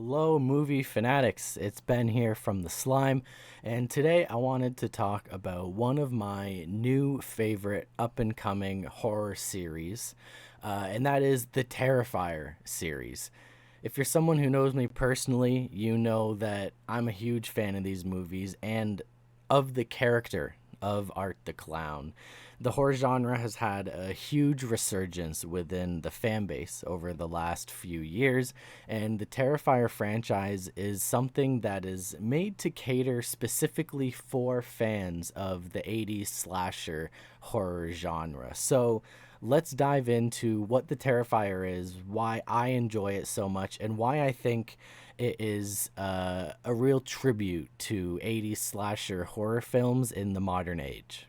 Hello, movie fanatics. It's Ben here from The Slime, and today I wanted to talk about one of my new favorite up and coming horror series, and that is the Terrifier series. If you're someone who knows me personally, you know that I'm a huge fan of these movies and of the character of Art the Clown. The horror genre has had a huge resurgence within the fan base over the last few years, and the Terrifier franchise is something that is made to cater specifically for fans of the 80s slasher horror genre. So let's dive into what the Terrifier is, why I enjoy it so much, and why I think it is a real tribute to 80s slasher horror films in the modern age.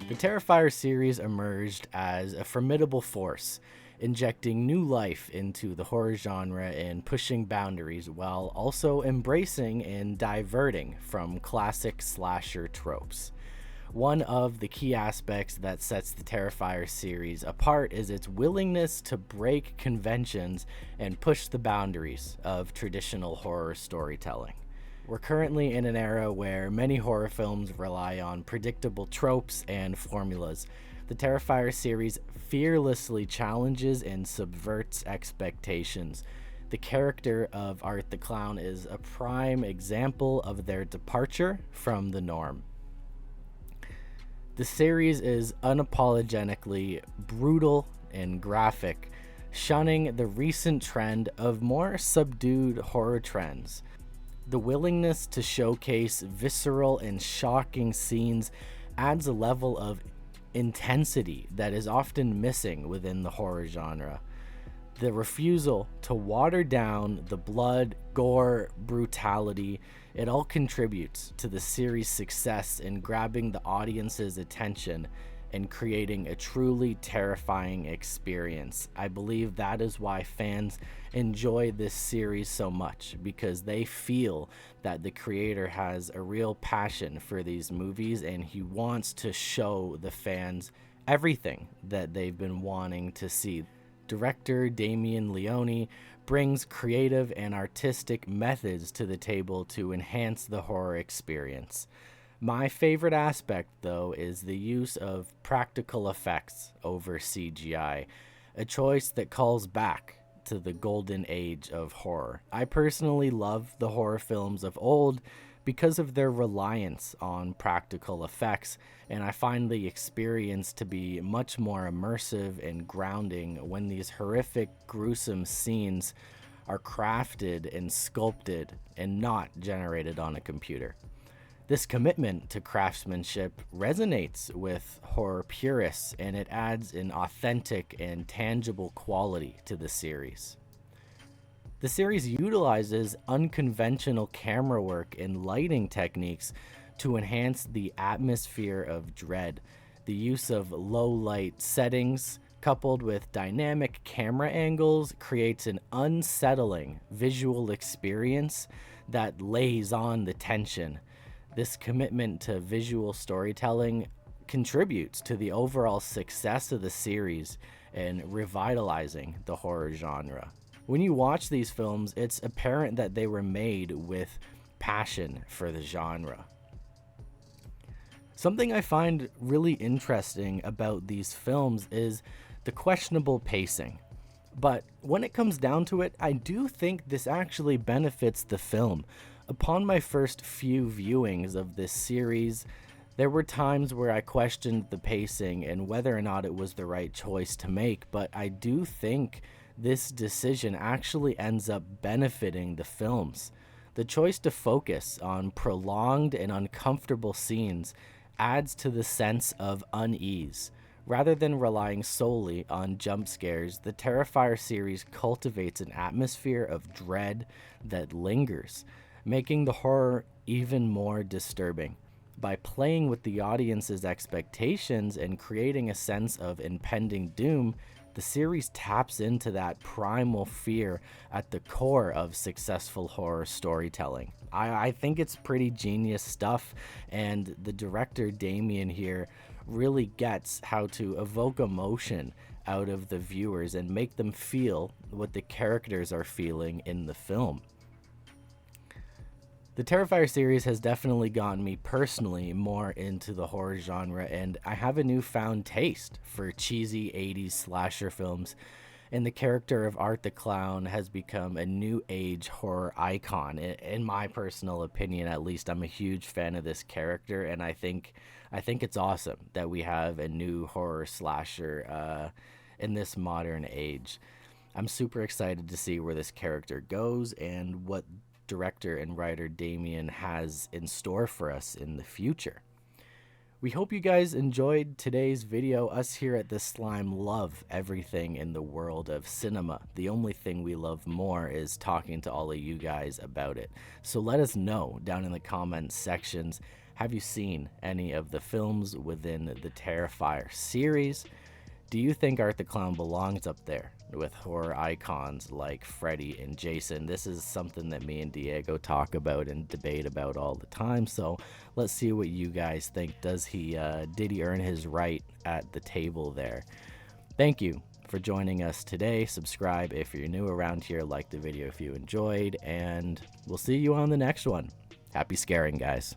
The Terrifier series emerged as a formidable force, injecting new life into the horror genre and pushing boundaries while also embracing and diverting from classic slasher tropes. One of the key aspects that sets the Terrifier series apart is its willingness to break conventions and push the boundaries of traditional horror storytelling. We're currently in an era where many horror films rely on predictable tropes and formulas. The Terrifier series fearlessly challenges and subverts expectations. The character of Art the Clown is a prime example of their departure from the norm. The series is unapologetically brutal and graphic, shunning the recent trend of more subdued horror trends. The willingness to showcase visceral and shocking scenes adds a level of intensity that is often missing within the horror genre. The refusal to water down the blood, gore, brutality, it all contributes to the series' success in grabbing the audience's attention and creating a truly terrifying experience. I believe that is why fans enjoy this series so much, because they feel that the creator has a real passion for these movies and he wants to show the fans everything that they've been wanting to see. Director Damien Leone brings creative and artistic methods to the table to enhance the horror experience. My favorite aspect, though, is the use of practical effects over CGI, a choice that calls back to the golden age of horror. I personally love the horror films of old because of their reliance on practical effects, and I find the experience to be much more immersive and grounding when these horrific, gruesome scenes are crafted and sculpted and not generated on a computer. This commitment to craftsmanship resonates with horror purists, and it adds an authentic and tangible quality to the series. The series utilizes unconventional camera work and lighting techniques to enhance the atmosphere of dread. The use of low light settings, coupled with dynamic camera angles, creates an unsettling visual experience that lays on the tension. This commitment to visual storytelling contributes to the overall success of the series and revitalizing the horror genre. When you watch these films, it's apparent that they were made with passion for the genre. Something I find really interesting about these films is the questionable pacing. But when it comes down to it, I do think this actually benefits the film. Upon my first few viewings of this series, there were times where I questioned the pacing and whether or not it was the right choice to make, but I do think this decision actually ends up benefiting the films. The choice to focus on prolonged and uncomfortable scenes adds to the sense of unease. Rather than relying solely on jump scares, the Terrifier series cultivates an atmosphere of dread that lingers, making the horror even more disturbing. By playing with the audience's expectations and creating a sense of impending doom, The series taps into that primal fear at the core of successful horror storytelling. I think it's pretty genius stuff, and the director Damien here really gets how to evoke emotion out of the viewers and make them feel what the characters are feeling in the film. The Terrifier series has definitely gotten me personally more into the horror genre, and I have a newfound taste for cheesy 80s slasher films, and the character of Art the Clown has become a new age horror icon. In my personal opinion, at least, I'm a huge fan of this character, and I think it's awesome that we have a new horror slasher in this modern age. I'm super excited to see where this character goes and what director and writer Damien has in store for us in the future. We hope you guys enjoyed today's video. Us here at The Slime love everything in the world of cinema. The only thing we love more is talking to all of you guys about it. So let us know down in the comments sections, have you seen any of the films within the Terrifier series? Do you think Art the Clown belongs up there with horror icons like Freddy and Jason? This is something that me and Diego talk about and debate about all the time, so let's see what you guys think. Did he earn his right at the table there? Thank you for joining us today. Subscribe if you're new around here, like the video if you enjoyed, and we'll see you on the next one. Happy scaring, guys.